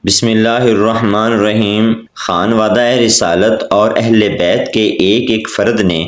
بسم اللہ الرحمن الرحیم۔ خانوادہ رسالت اور اہل بیت کے ایک ایک فرد نے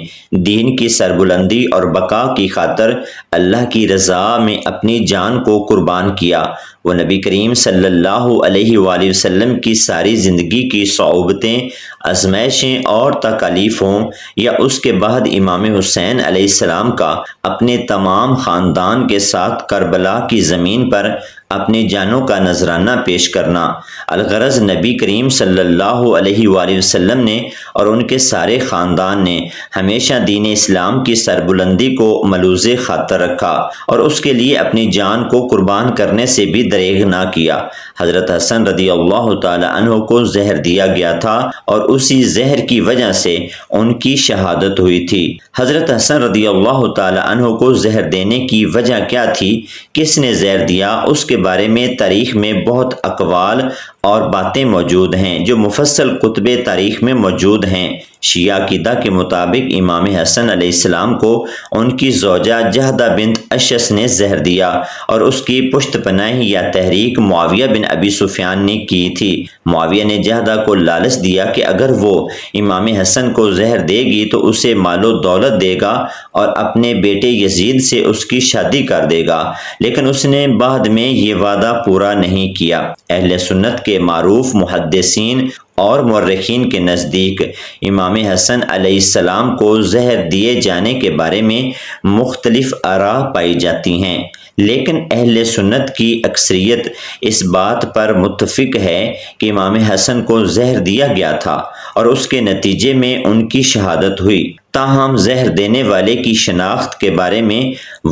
دین کی سربلندی اور بقا کی خاطر اللہ کی رضا میں اپنی جان کو قربان کیا۔ وہ نبی کریم صلی اللہ علیہ وآلہ وسلم کی ساری زندگی کی صعوبتیں، آزمائشیں اور تکالیف ہوں، یا اس کے بعد امام حسین علیہ السلام کا اپنے تمام خاندان کے ساتھ کربلا کی زمین پر اپنی جانوں کا نذرانہ پیش کرنا، الغرض نبی کریم صلی اللہ علیہ وآلہ وسلم نے اور ان کے سارے خاندان نے ہمیشہ دین اسلام کی سربلندی کو ملوز خاطر رکھا اور اس کے لیے اپنی جان کو قربان کرنے سے بھی دریغ نہ کیا۔ حضرت حسن رضی اللہ تعالی عنہ کو زہر دیا گیا تھا اور اسی زہر کی وجہ سے ان کی شہادت ہوئی تھی۔ حضرت حسن رضی اللہ تعالی عنہ کو زہر دینے کی وجہ کیا تھی، کس نے زہر دیا، اس کے بارے میں تاریخ میں بہت اقوال اور باتیں موجود ہیں جو مفصل کتب تاریخ میں موجود ہیں۔ شیعہ عقیدہ کے مطابق امام حسن علیہ السلام کو ان کی زوجہ جہدہ بنت اشس نے زہر دیا اور اس کی پشت پناہی یا تحریک معاویہ بن ابی سفیان نے کی تھی۔ معاویہ نے جہدہ کو لالچ دیا کہ اگر وہ امام حسن کو زہر دے گی تو اسے مال و دولت دے گا اور اپنے بیٹے یزید سے اس کی شادی کر دے گا، لیکن اس نے بعد میں یہ وعدہ پورا نہیں کیا۔ اہل سنت کے معروف محدثین اور مورخین کے نزدیک امام حسن علیہ السلام کو زہر دیے جانے کے بارے میں مختلف آراء پائی جاتی ہیں، لیکن اہل سنت کی اکثریت اس بات پر متفق ہے کہ امام حسن کو زہر دیا گیا تھا اور اس کے نتیجے میں ان کی شہادت ہوئی۔ تاہم زہر دینے والے کی شناخت کے بارے میں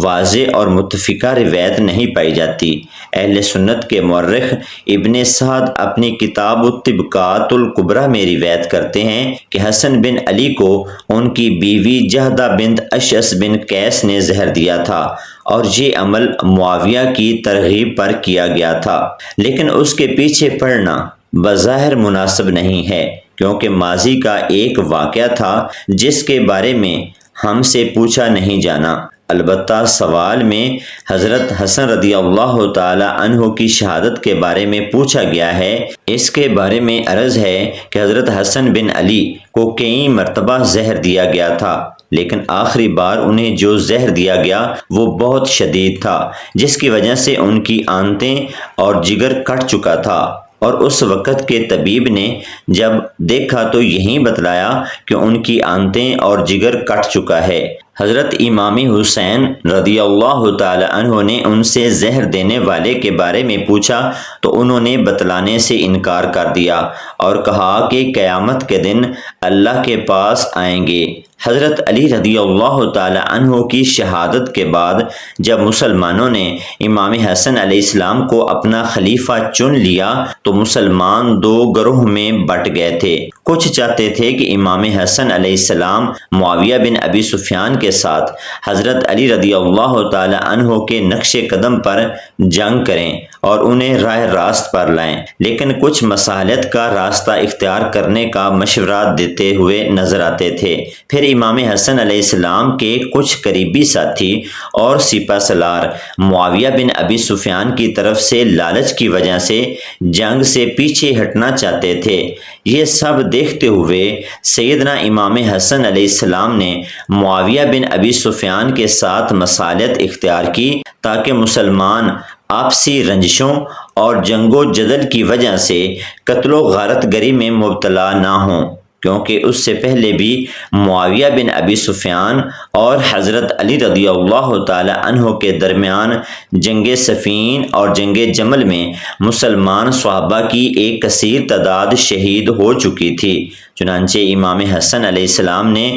واضح اور متفقہ روایت نہیں پائی جاتی۔ اہل سنت کے مورخ ابن سعد اپنی کتاب الطبقات الکبریٰ میں روایت کرتے ہیں کہ حسن بن علی کو ان کی بیوی جہدہ بنت اشعث بن قیس نے زہر دیا تھا اور یہ عمل معاویہ کی ترغیب پر کیا گیا تھا، لیکن اس کے پیچھے پڑنا بظاہر مناسب نہیں ہے، کیونکہ ماضی کا ایک واقعہ تھا جس کے بارے میں ہم سے پوچھا نہیں جانا۔ البتہ سوال میں حضرت حسن رضی اللہ تعالی عنہ کی شہادت کے بارے میں پوچھا گیا ہے۔ اس کے بارے میں عرض ہے کہ حضرت حسن بن علی کو کئی مرتبہ زہر دیا گیا تھا، لیکن آخری بار انہیں جو زہر دیا گیا وہ بہت شدید تھا، جس کی وجہ سے ان کی آنتیں اور جگر کٹ چکا تھا، اور اس وقت کے طبیب نے جب دیکھا تو یہی بتلایا کہ ان کی آنتیں اور جگر کٹ چکا ہے۔ حضرت امام حسین رضی اللہ تعالی عنہ نے ان سے زہر دینے والے کے بارے میں پوچھا تو انہوں نے بتلانے سے انکار کر دیا اور کہا کہ قیامت کے دن اللہ کے پاس آئیں گے۔ حضرت علی رضی اللہ تعالی عنہ کی شہادت کے بعد جب مسلمانوں نے امام حسن علیہ السلام کو اپنا خلیفہ چن لیا تو مسلمان دو گروہ میں بٹ گئے تھے۔ کچھ چاہتے تھے کہ امام حسن علیہ السلام معاویہ بن ابی سفیان کے ساتھ حضرت علی رضی اللہ تعالی عنہ کے نقش قدم پر جنگ کریں اور انہیں راہ راست پر لائیں، لیکن کچھ مصالحت کا راستہ اختیار کرنے کا مشورہ دیتے ہوئے نظر آتے تھے۔ پھر امام حسن علیہ السلام کے کچھ قریبی ساتھی اور سپہ سالار معاویہ بن ابی سفیان کی طرف سے لالچ کی وجہ سے جنگ سے پیچھے ہٹنا چاہتے تھے۔ یہ سب دیکھتے ہوئے سیدنا امام حسن علیہ السلام نے معاویہ بن ابی سفیان کے ساتھ مصالحت اختیار کی تاکہ مسلمان آپسی رنجشوں اور جنگ و جدل کی وجہ سے قتل و غارت گری میں مبتلا نہ ہوں، کیونکہ اس سے پہلے بھی معاویہ بن ابی سفیان اور حضرت علی رضی اللہ تعالی عنہ کے درمیان جنگ صفین اور جنگ جمل میں مسلمان صحابہ کی ایک کثیر تعداد شہید ہو چکی تھی۔ چنانچہ امام حسن علیہ السلام نے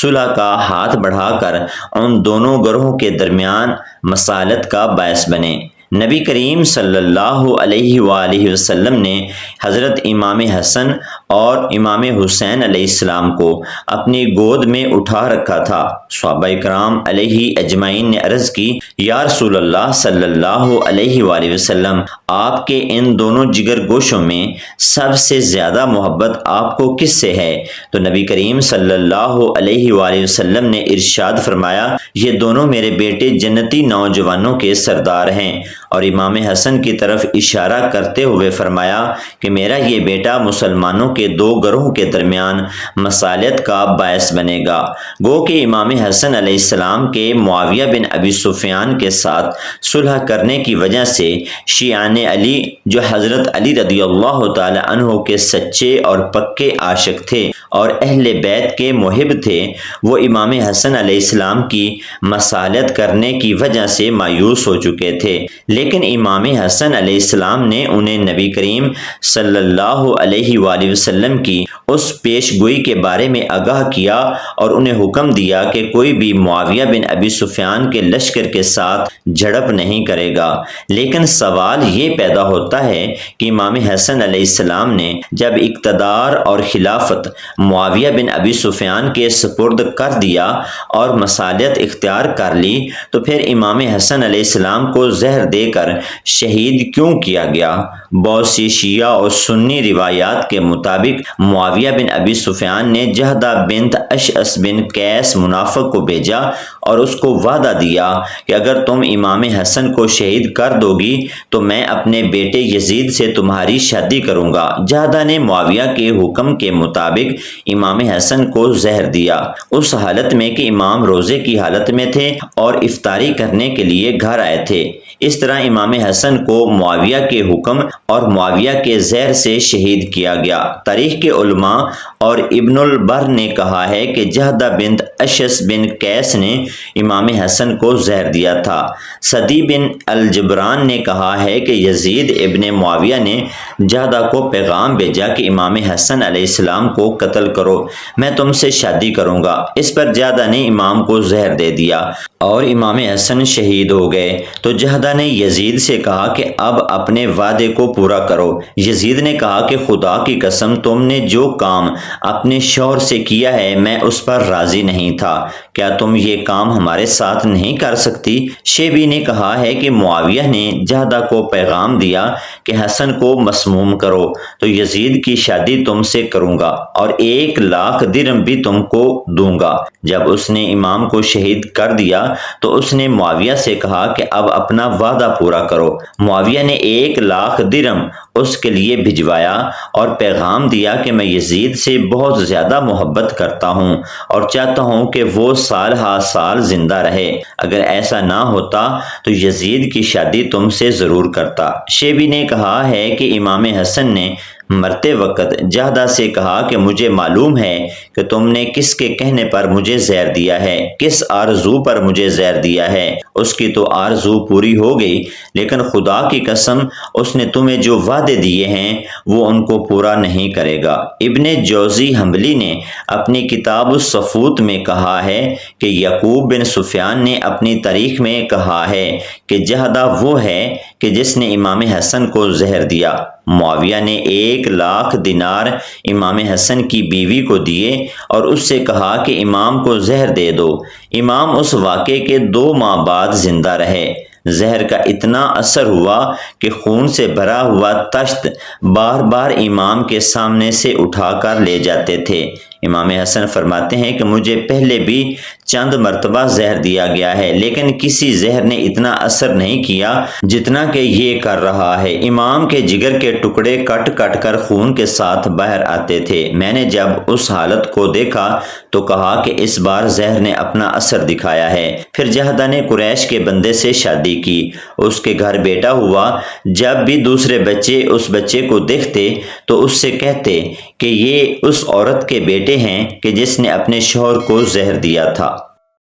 صلح کا ہاتھ بڑھا کر ان دونوں گروہوں کے درمیان مصالحت کا باعث بنے۔ نبی کریم صلی اللہ علیہ وآلہ وسلم نے حضرت امام حسن اور امام حسین علیہ السلام کو اپنی گود میں اٹھا رکھا تھا۔ صحابہ کرام علیہ اجمعین نے عرض کی، یا رسول اللہ صلی اللہ علیہ وآلہ وسلم، آپ کے ان دونوں جگر گوشوں میں سب سے زیادہ محبت آپ کو کس سے ہے؟ تو نبی کریم صلی اللہ علیہ وآلہ وسلم نے ارشاد فرمایا، یہ دونوں میرے بیٹے جنتی نوجوانوں کے سردار ہیں اور امام حسن کی طرف اشارہ کرتے ہوئے فرمایا کہ میرا یہ بیٹا مسلمانوں کے دو گروہ کے درمیان مصالحت کا باعث بنے گا۔ گو کہ امام حسن علیہ السلام کے معاویہ بن ابی سفیان کے ساتھ صلح کرنے کی وجہ سے شیعان علی جو حضرت علی رضی اللہ تعالی عنہ کے سچے اور پکے عاشق تھے اور اہل بیت کے محب تھے، وہ امام حسن علیہ السلام کی مصالحت کرنے کی وجہ سے مایوس ہو چکے تھے، لیکن امام حسن علیہ السلام نے انہیں نبی کریم صلی اللہ علیہ وآلہ وسلم کی اس پیش گوئی کے بارے میں آگاہ کیا اور انہیں حکم دیا کہ کوئی بھی معاویہ بن ابی سفیان کے لشکر کے ساتھ جھڑپ نہیں کرے گا۔ لیکن سوال یہ پیدا ہوتا ہے کہ امام حسن علیہ السلام نے جب اقتدار اور خلافت معاویہ بن ابی سفیان کے سپرد کر دیا اور مصالحت اختیار کر لی، تو پھر امام حسن علیہ السلام کو زہر دے کر شہید کیوں کیا گیا؟ بہت سی شیعہ اور سنی روایات کے مطابق معاویہ بن ابی سفیان نے جہدہ بنت اشعث بن قیس منافق کو بھیجا اور اس کو وعدہ دیا کہ اگر تم امام حسن کو شہید کر دو گی تو میں اپنے بیٹے یزید سے تمہاری شادی کروں گا۔ جہدہ نے معاویہ کے حکم کے مطابق امام حسن کو زہر دیا، اس حالت میں کہ امام روزے کی حالت میں تھے اور افطاری کرنے کے لیے گھر آئے تھے۔ اس طرح امام حسن کو معاویہ کے حکم اور معاویہ کے زہر سے شہید کیا گیا۔ تاریخ کے علماء اور ابن البر نے کہا ہے کہ جہدہ بنت اشعث بن قیس نے امام حسن کو زہر دیا تھا۔ صدی بن الجبران نے کہا ہے کہ یزید ابن معاویہ نے جہدہ کو پیغام بھیجا کہ امام حسن علیہ السلام کو قتل کرو، میں تم سے شادی کروں گا۔ اس پر جہدہ نے امام کو زہر دے دیا اور امام حسن شہید ہو گئے۔ تو جہدہ نے یزید سے کہا کہ اب اپنے وعدے کو پورا کرو۔ یزید نے کہا کہ خدا کی قسم تم نے جو کام اپنے شوہر سے کیا ہے میں اس پر راضی نہیں تھا، کیا تم یہ کام ہمارے ساتھ نہیں کر سکتی؟ شیبی نے کہا ہے کہ معاویہ نے جہدہ کو پیغام دیا کہ حسن کو مسموم کرو تو یزید کی شادی تم سے کروں گا اور 1,00,000 درہم بھی تم کو دوں گا۔ جب اس نے امام کو شہید کر دیا تو اس نے معاویہ سے کہا کہ اب اپنا وعدہ پورا کرو۔ معاویہ نے 1,00,000 درہم اس کے لیے بھجوایا اور پیغام دیا کہ میں یزید سے بہت زیادہ محبت کرتا ہوں اور چاہتا ہوں کہ وہ سال ہا سال زندہ رہے، اگر ایسا نہ ہوتا تو یزید کی شادی تم سے ضرور کرتا۔ شیبی نے کہا ہے کہ امام حسن نے مرتے وقت جہدہ سے کہا کہ مجھے معلوم ہے کہ تم نے کس کے کہنے پر مجھے زہر دیا ہے، کس آرزو پر مجھے زہر دیا ہے۔ اس کی تو آرزو پوری ہو گئی، لیکن خدا کی قسم اس نے تمہیں جو وعدے دیے ہیں وہ ان کو پورا نہیں کرے گا۔ ابن جوزی حنبلی نے اپنی کتاب الصفوت میں کہا ہے کہ یعقوب بن سفیان نے اپنی تاریخ میں کہا ہے کہ جہدہ وہ ہے کہ جس نے امام حسن کو زہر دیا۔ معاویہ نے 1,00,000 دینار امام حسن کی بیوی کو دیے اور اس سے کہا کہ امام کو زہر دے دو۔ امام اس واقعے کے 2 ماہ بعد زندہ رہے۔ زہر کا اتنا اثر ہوا کہ خون سے بھرا ہوا تشت بار بار امام کے سامنے سے اٹھا کر لے جاتے تھے۔ امام حسن فرماتے ہیں کہ مجھے پہلے بھی چند مرتبہ زہر دیا گیا ہے، لیکن کسی زہر نے اتنا اثر نہیں کیا جتنا کہ یہ کر رہا ہے۔ امام کے جگر کے ٹکڑے کٹ کٹ کر خون کے ساتھ باہر آتے تھے۔ میں نے جب اس حالت کو دیکھا تو کہا کہ اس بار زہر نے اپنا اثر دکھایا ہے۔ پھر جہدہ نے قریش کے بندے سے شادی کی، اس کے گھر بیٹا ہوا۔ جب بھی دوسرے بچے اس بچے کو دیکھتے تو اس سے کہتے کہ یہ اس عورت کے بیٹے ہیں کہ جس نے اپنے شوہر کو زہر دیا تھا۔